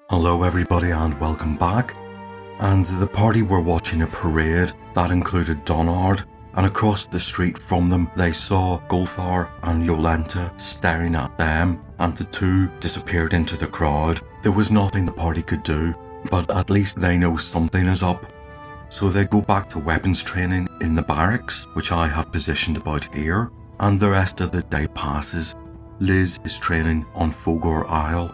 Hello everybody and welcome back. And the party were watching a parade that included Donard, and across the street from them they saw Golthar and Yolenta staring at them, and the two disappeared into the crowd. There was nothing the party could do, but at least they know something is up. So they go back to weapons training in the barracks, which I have positioned about here, and the rest of the day passes. Liz is training on Fogor Isle,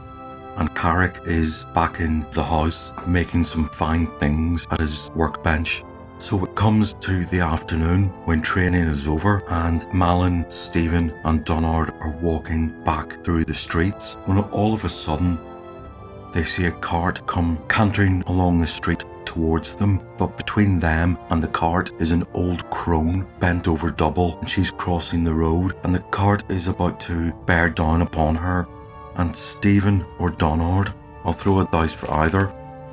and Carrick is back in the house making some fine things at his workbench. So it comes to the afternoon when training is over, and Malin, Stephen and Donard are walking back through the streets when all of a sudden they see a cart come cantering along the street towards them, but between them and the cart is an old crone bent over double, and she's crossing the road and the cart is about to bear down upon her. And Stephen or Donard, I'll throw a dice for either,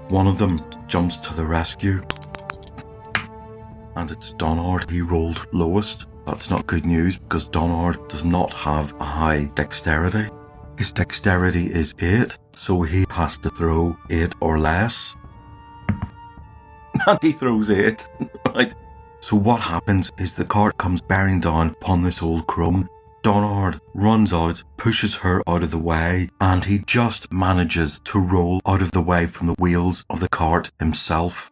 one of them jumps to the rescue. And it's Donard. He rolled lowest. That's not good news because Donard does not have a high dexterity. His dexterity is 8, so he has to throw 8 or less. And he throws 8. Right. So what happens is the cart comes bearing down upon this old crone. Donard runs out, pushes her out of the way, and he just manages to roll out of the way from the wheels of the cart himself.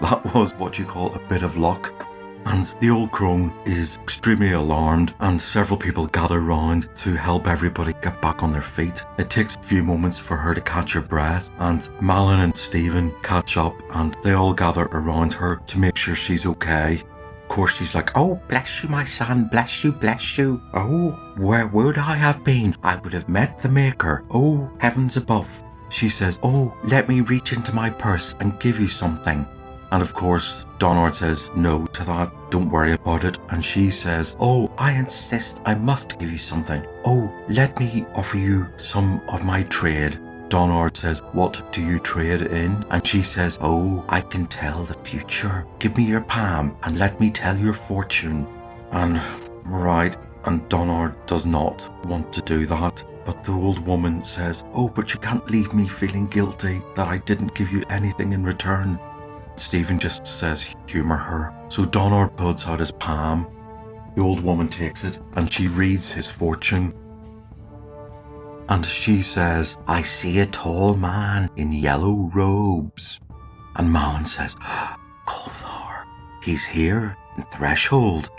That was what you call a bit of luck. And the old crone is extremely alarmed, and several people gather round to help everybody get back on their feet. It takes a few moments for her to catch her breath, and Malin and Stephen catch up and they all gather around her to make sure she's okay. Of course she's like, "Oh, bless you, my son, bless you, bless you. Oh, where would I have been? I would have met the Maker. Oh, heavens above." She says, "Oh, let me reach into my purse and give you something." And of course, Donard says no to that, "Don't worry about it." And she says, "Oh, I insist, I must give you something. Oh, let me offer you some of my trade." Donard says, "What do you trade in?" And she says, "Oh, I can tell the future. Give me your palm and let me tell your fortune." And right, and Donard does not want to do that. But the old woman says, "Oh, but you can't leave me feeling guilty that I didn't give you anything in return." Stephen just says humour her. So Donard puts out his palm. The old woman takes it and she reads his fortune. And she says, "I see a tall man in yellow robes." And Malin says, "Golthar, he's here in Threshold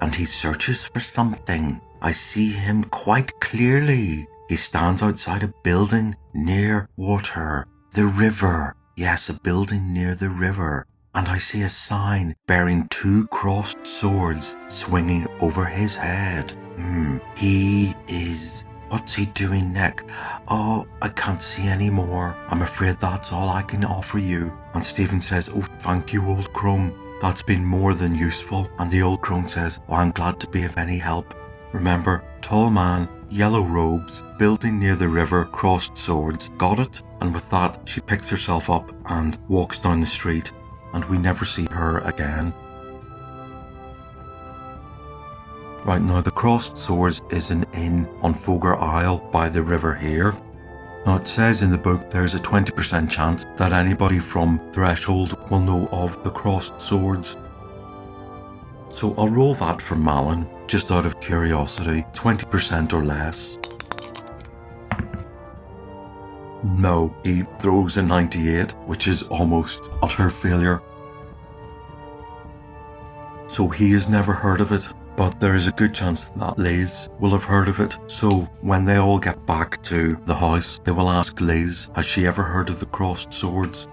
and he searches for something. I see him quite clearly. He stands outside a building near water, the river. Yes, a building near the river. And I see a sign bearing 2 crossed swords swinging over his head. He is... What's he doing next? Oh, I can't see any more. I'm afraid that's all I can offer you." And Stephen says, "Oh, thank you, old crone. That's been more than useful." And the old crone says, "Oh, I'm glad to be of any help. Remember, tall man, yellow robes, building near the river, crossed swords. Got it?" And with that, she picks herself up and walks down the street, and we never see her again. Right now, the Crossed Swords is an inn on Fogor Isle by the river here. Now, it says in the book there's a 20% chance that anybody from Threshold will know of the Crossed Swords. So I'll roll that for Malin, just out of curiosity, 20% or less. No, he throws a 98, which is almost utter failure. So he has never heard of it, but there is a good chance that Liz will have heard of it. So when they all get back to the house, they will ask Liz, has she ever heard of the Crossed Swords?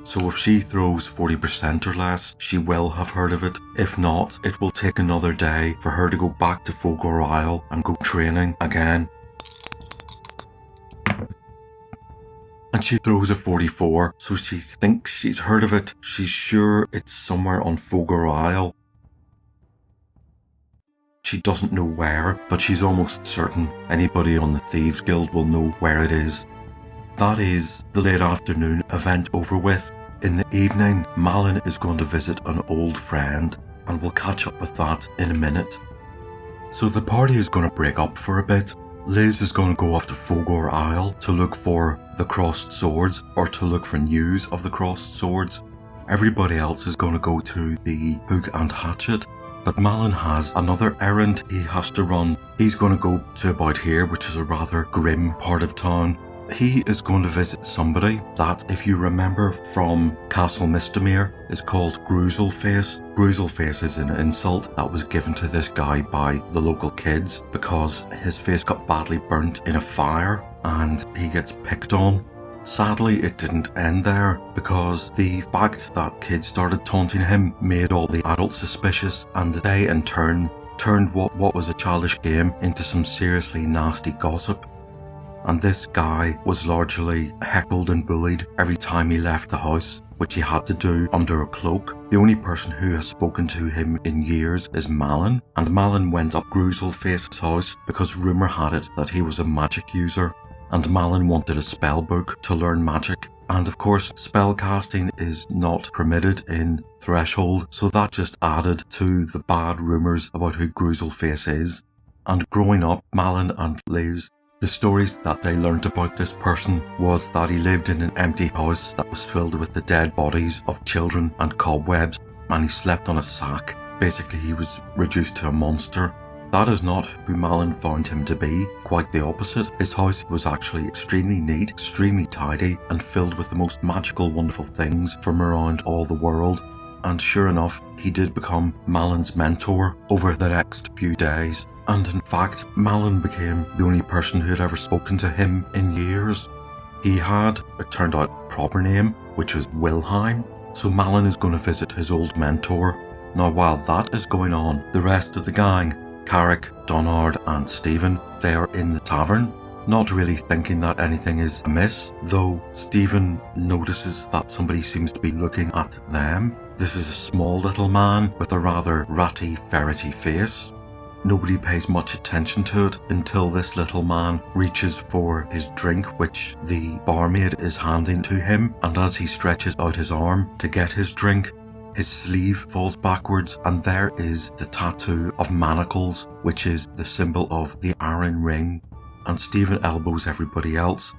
So if she throws 40% or less, she will have heard of it. If not, it will take another day for her to go back to Fogor Isle and go training again. And she throws a 44, so she thinks she's heard of it. She's sure it's somewhere on Fogor Isle. She doesn't know where, but she's almost certain anybody on the Thieves Guild will know where it is. That is the late afternoon event over with. In the evening, Malin is going to visit an old friend, and we'll catch up with that in a minute. So the party is going to break up for a bit. Liz is going to go off to Fogor Isle to look for the crossed swords, or to look for news of the crossed swords. Everybody else is going to go to the Hook and Hatchet, but Malin has another errand he has to run. He's going to go to about here, which is a rather grim part of town. He is going to visit somebody that, if you remember from Castle Mistamere, is called Gruselface. Gruselface is an insult that was given to this guy by the local kids because his face got badly burnt in a fire and he gets picked on. Sadly, it didn't end there, because the fact that kids started taunting him made all the adults suspicious, and they in turn turned what was a childish game into some seriously nasty gossip. And this guy was largely heckled and bullied every time he left the house, which he had to do under a cloak. The only person who has spoken to him in years is Malin, and Malin went up Gruselface's house because rumour had it that he was a magic user, and Malin wanted a spell book to learn magic. And of course, spellcasting is not permitted in Threshold, so that just added to the bad rumours about who Gruselface is. And growing up, Malin and Liz, the stories that they learnt about this person was that he lived in an empty house that was filled with the dead bodies of children and cobwebs, and he slept on a sack. Basically, he was reduced to a monster. That is not who Malin found him to be, quite the opposite. His house was actually extremely neat, extremely tidy, and filled with the most magical, wonderful things from around all the world. And sure enough, he did become Malin's mentor over the next few days. And in fact, Malin became the only person who had ever spoken to him in years. He had, it turned out, a proper name, which was Wilhelm. So Malin is going to visit his old mentor. Now while that is going on, the rest of the gang, Carrick, Donard and Stephen, they are in the tavern, not really thinking that anything is amiss, though Stephen notices that somebody seems to be looking at them. This is a small little man with a rather ratty, ferrety face. Nobody pays much attention to it until this little man reaches for his drink, which the barmaid is handing to him, and as he stretches out his arm to get his drink, his sleeve falls backwards, and there is the tattoo of manacles, which is the symbol of the Iron Ring. And Stephen elbows everybody else.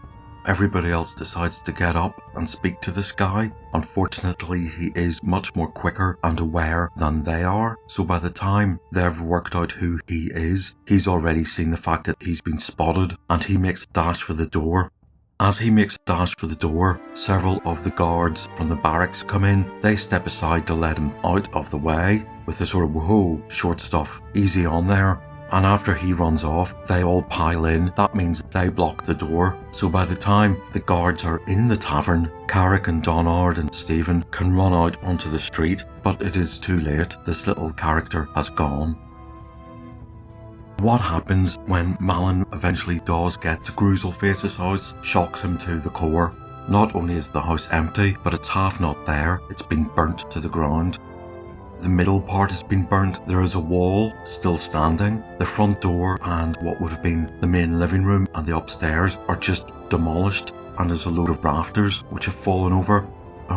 Everybody else decides to get up and speak to this guy. Unfortunately, he is much more quicker and aware than they are, so by the time they've worked out who he is, he's already seen the fact that he's been spotted, and he makes a dash for the door. As he makes a dash for the door, several of the guards from the barracks come in. They step aside to let him out of the way with a sort of, whoa, short stuff, easy on there. And after he runs off, they all pile in. That means they block the door. So by the time the guards are in the tavern, Carrick and Donard and Stephen can run out onto the street, but it is too late. This little character has gone. What happens when Malin eventually does get to Gruselface's house shocks him to the core. Not only is the house empty, but it's half not there. It's been burnt to the ground. The middle part has been burnt. There is a wall still standing. The front door and what would have been the main living room and the upstairs are just demolished, and there's a load of rafters which have fallen over.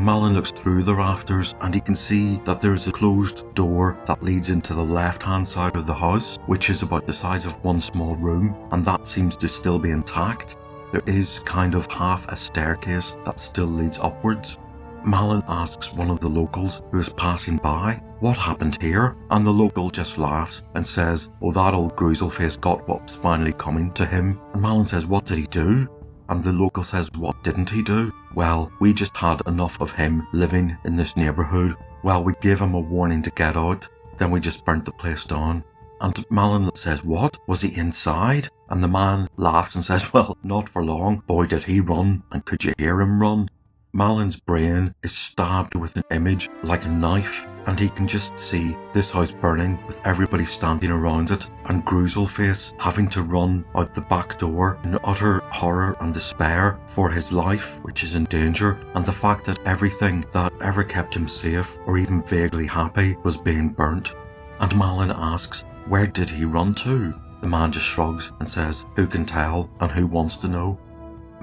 Malin looks through the rafters and he can see that there is a closed door that leads into the left hand side of the house, which is about the size of one small room, and that seems to still be intact. There is kind of half a staircase that still leads upwards. Malin asks one of the locals who is passing by, what happened here? And the local just laughs and says, oh, that old Gruselface got what was finally coming to him. And Malin says, what did he do? And the local says, what didn't he do? Well, we just had enough of him living in this neighbourhood. Well, we gave him a warning to get out, then we just burnt the place down. And Malin says, what? Was he inside? And the man laughs and says, well, not for long. Boy, did he run, and could you hear him run? Malin's brain is stabbed with an image like a knife, and he can just see this house burning with everybody standing around it, and Gruselface having to run out the back door in utter horror and despair for his life, which is in danger, and the fact that everything that ever kept him safe or even vaguely happy was being burnt. And Malin asks, where did he run to? The man just shrugs and says, who can tell, and who wants to know?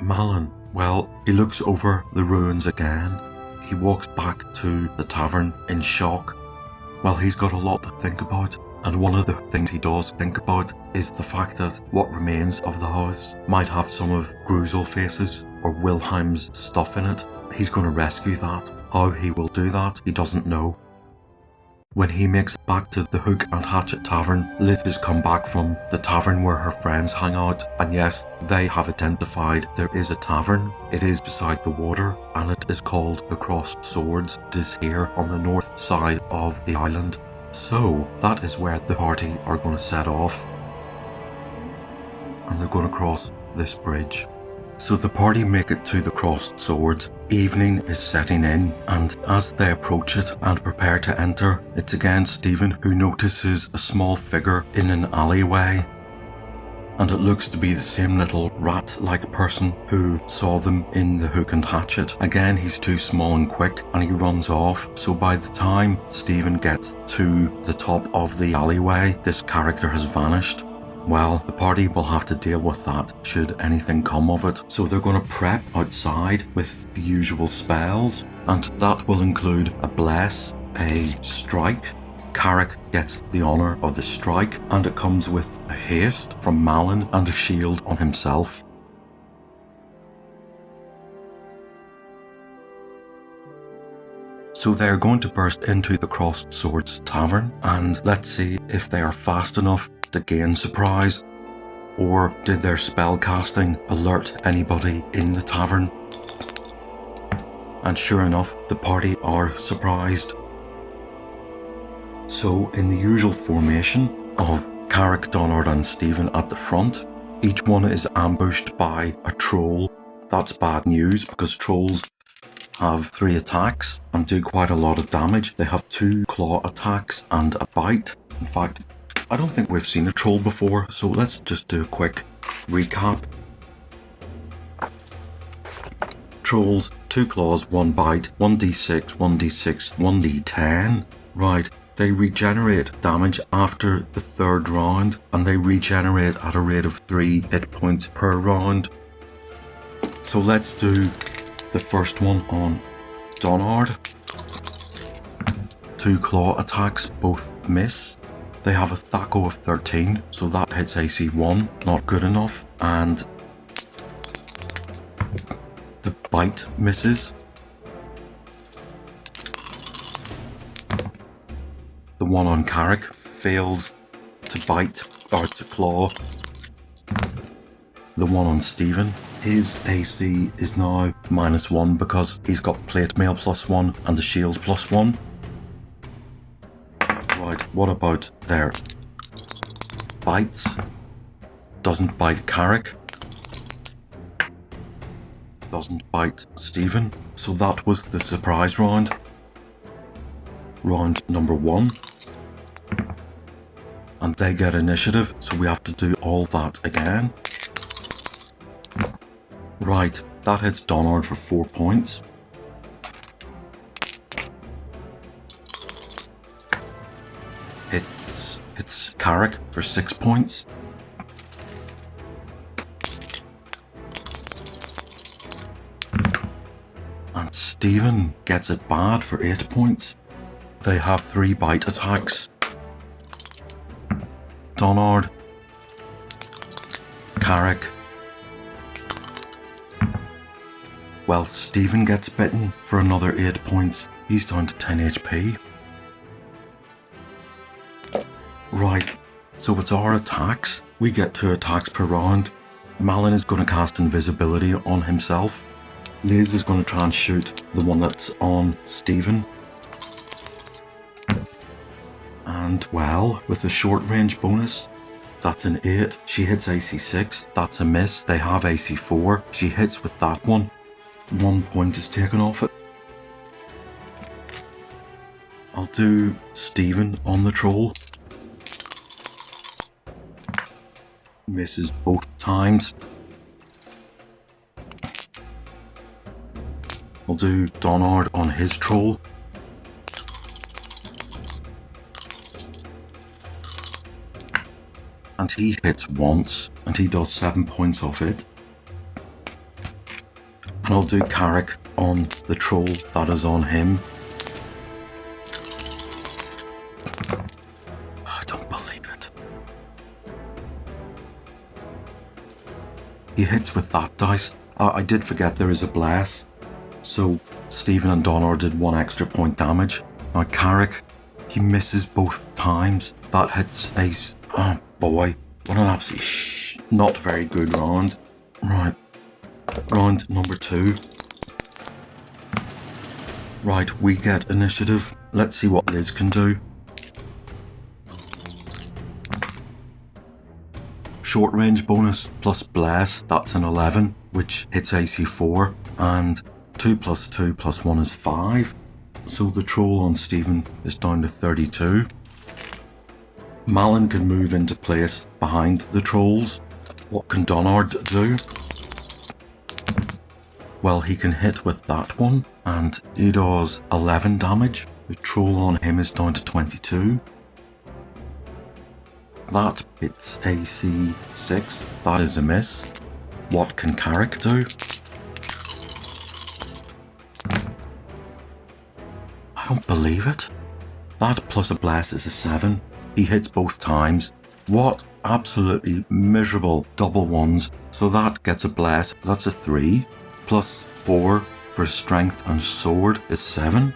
Malin, well, he looks over the ruins again. He walks back to the tavern in shock. Well, he's got a lot to think about. And one of the things he does think about is the fact that what remains of the house might have some of Gruselface's or Wilhelm's stuff in it. He's going to rescue that. How he will do that, he doesn't know. When he makes it back to the Hook and Hatchet Tavern, Liz has come back from the tavern where her friends hang out, and yes, they have identified there is a tavern. It is beside the water, and it is called the Crossed Swords. It is here on the north side of the island. So, that is where the party are going to set off, and they're going to cross this bridge. So the party make it to the Crossed Swords. Evening is setting in, and as they approach it and prepare to enter, it's again Stephen who notices a small figure in an alleyway. And it looks to be the same little rat-like person who saw them in the Hook and Hatchet. Again, he's too small and quick, and he runs off. So by the time Stephen gets to the top of the alleyway, this character has vanished. Well, the party will have to deal with that should anything come of it. So they're going to prep outside with the usual spells, and that will include a bless, a strike. Carrick gets the honour of the strike, and it comes with a haste from Malin and a shield on himself. So they're going to burst into the Crossed Swords Tavern, and let's see if they are fast enough to gain surprise, or did their spell casting alert anybody in the tavern? And sure enough, the party are surprised. So in the usual formation of Carrick, Donard and Stephen at the front, each one is ambushed by a troll. That's bad news because trolls have 3 attacks and do quite a lot of damage. They have 2 claw attacks and a bite. In fact, I don't think we've seen a troll before, so let's just do a quick recap. Trolls, 2 claws, 1 bite, 1d6, 1d6, 1d10. Right, they regenerate damage after the 3rd round, and they regenerate at a rate of 3 hit points per round. So let's do the first one on Donard. 2 claw attacks, both miss. They have a Thaco of 13, so that hits AC 1, not good enough, and the bite misses. The one on Carrick fails to bite or to claw. The one on Stephen, his AC is now -1 because he's got plate mail +1 and the shield +1. Right, what about their bites? Doesn't bite Carrick. Doesn't bite Stephen. So that was the surprise round. Round number 1. And they get initiative, so we have to do all that again. Right, that hits Donard for 4 points. Hits Carrick for 6 points. And Stephen gets it bad for 8 points. They have 3 bite attacks. Donard, Carrick. Well, Stephen gets bitten for another 8 points. He's down to 10 HP. Right, so it's our attacks. We get 2 attacks per round. Malin is going to cast invisibility on himself. Liz is going to try and shoot the one that's on Stephen. And, well, with the short range bonus, that's an 8. She hits AC 6. That's a miss. They have AC 4. She hits with that one. 1 point is taken off it. I'll do Stephen on the troll. Misses both times. I'll do Donard on his troll. And he hits once, and he does 7 points off it. And I'll do Carrick on the troll that is on him. he hits with that dice. I did forget there is a blast. So Stephen and Donard did 1 extra point damage. Now Carrick, he misses both times. That hits Ace. Oh boy, what an absolute not very good round. Right, round number 2. Right, we get initiative. Let's see what Liz can do. Short range bonus plus blast, that's an 11, which hits AC 4, and 2 plus 2 plus 1 is 5. So the troll on Stephen is down to 32. Malin can move into place behind the trolls. What can Donard do? Well, he can hit with that one, and he does 11 damage. The troll on him is down to 22. That hits AC 6. That is a miss. What can Carrick do? I don't believe it. That plus a blast is a 7. He hits both times. What absolutely miserable double ones. So that gets a blast. That's a 3. Plus 4 for strength and sword is 7.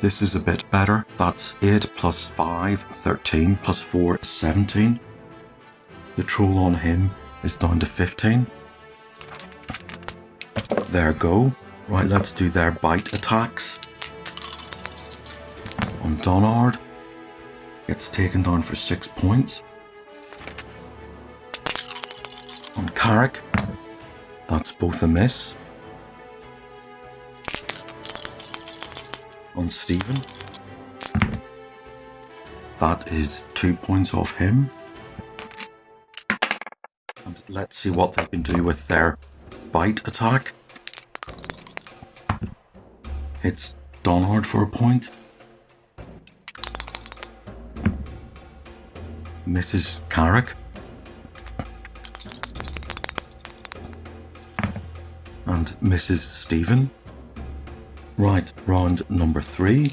This is a bit better. That's 8 plus 5, 13, plus 4 is 17. The troll on him is down to 15. There go. Right, let's do their bite attacks. On Donard, gets taken down for 6 points. On Carrick, that's both a miss. On Stephen, that is 2 points off him. And let's see what they can do with their bite attack. Hits Donard for a point. Misses Carrick. And misses Stephen. Right, round number 3.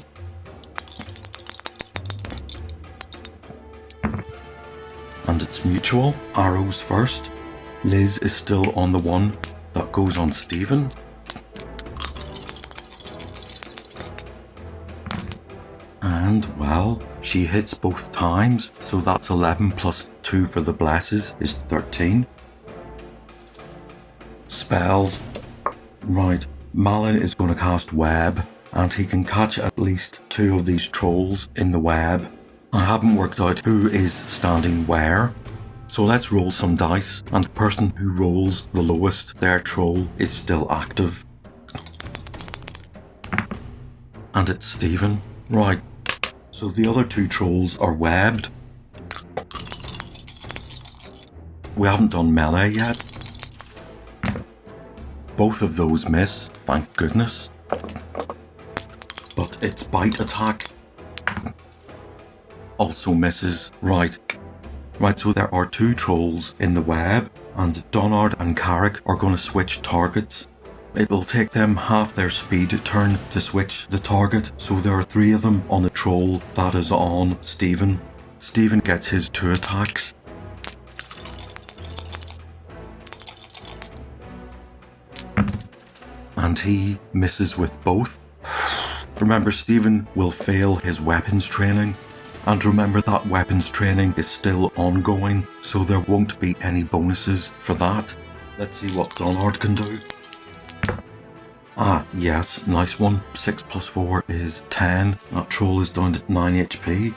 And it's mutual. Arrows first. Liz is still on the one that goes on Stephen. And, well, she hits both times, so that's 11 plus 2 for the blesses is 13. Spells. Right, Malin is going to cast Web, and he can catch at least 2 of these trolls in the web. I haven't worked out who is standing where, so let's roll some dice, and the person who rolls the lowest, their troll, is still active. And it's Stephen. Right, so the other 2 trolls are webbed. We haven't done melee yet. Both of those miss, thank goodness. But its bite attack also misses. Right, so there are 2 trolls in the web, and Donard and Carrick are going to switch targets. It will take them half their speed turn to switch the target, so there are 3 of them on the troll that is on Stephen. Stephen gets his 2 attacks. And he misses with both. Remember, Stephen will fail his weapons training. And remember that weapons training is still ongoing, so there won't be any bonuses for that. Let's see what Donard can do. Ah, yes, nice one. 6 plus 4 is 10. That troll is down to 9 HP.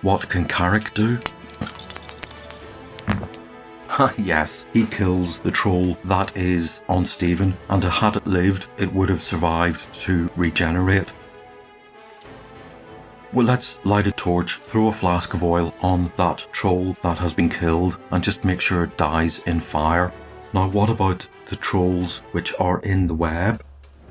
What can Carrick do? Yes, he kills the troll that is on Stephen, and had it lived, it would have survived to regenerate. Well, let's light a torch, throw a flask of oil on that troll that has been killed, and just make sure it dies in fire. Now, what about the trolls which are in the web?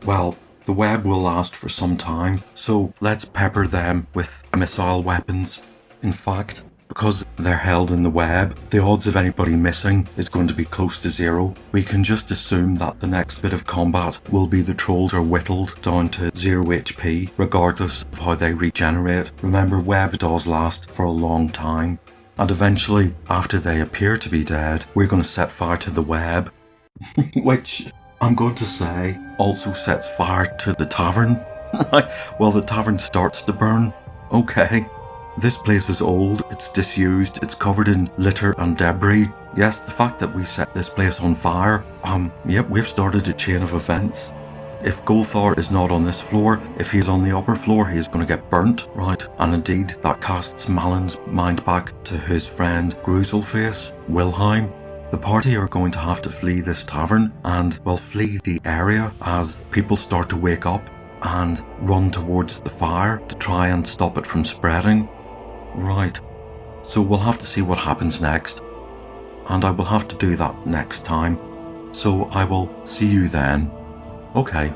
Well, the web will last for some time, so let's pepper them with missile weapons. In fact, because they're held in the web, the odds of anybody missing is going to be close to 0. We can just assume that the next bit of combat will be the trolls are whittled down to 0 HP, regardless of how they regenerate. Remember, web does last for a long time. And eventually, after they appear to be dead, we're going to set fire to the web, which I'm going to say also sets fire to the tavern. Right? Well, the tavern starts to burn. Okay. This place is old, it's disused, it's covered in litter and debris. Yes, the fact that we set this place on fire, yep, we've started a chain of events. If Golthar is not on this floor, if he's on the upper floor, he's going to get burnt, right? And indeed, that casts Malin's mind back to his friend Gruselface, Wilhelm. The party are going to have to flee this tavern and, well, flee the area as people start to wake up and run towards the fire to try and stop it from spreading. Right, so we'll have to see what happens next, and I will have to do that next time, so I will see you then. Okay.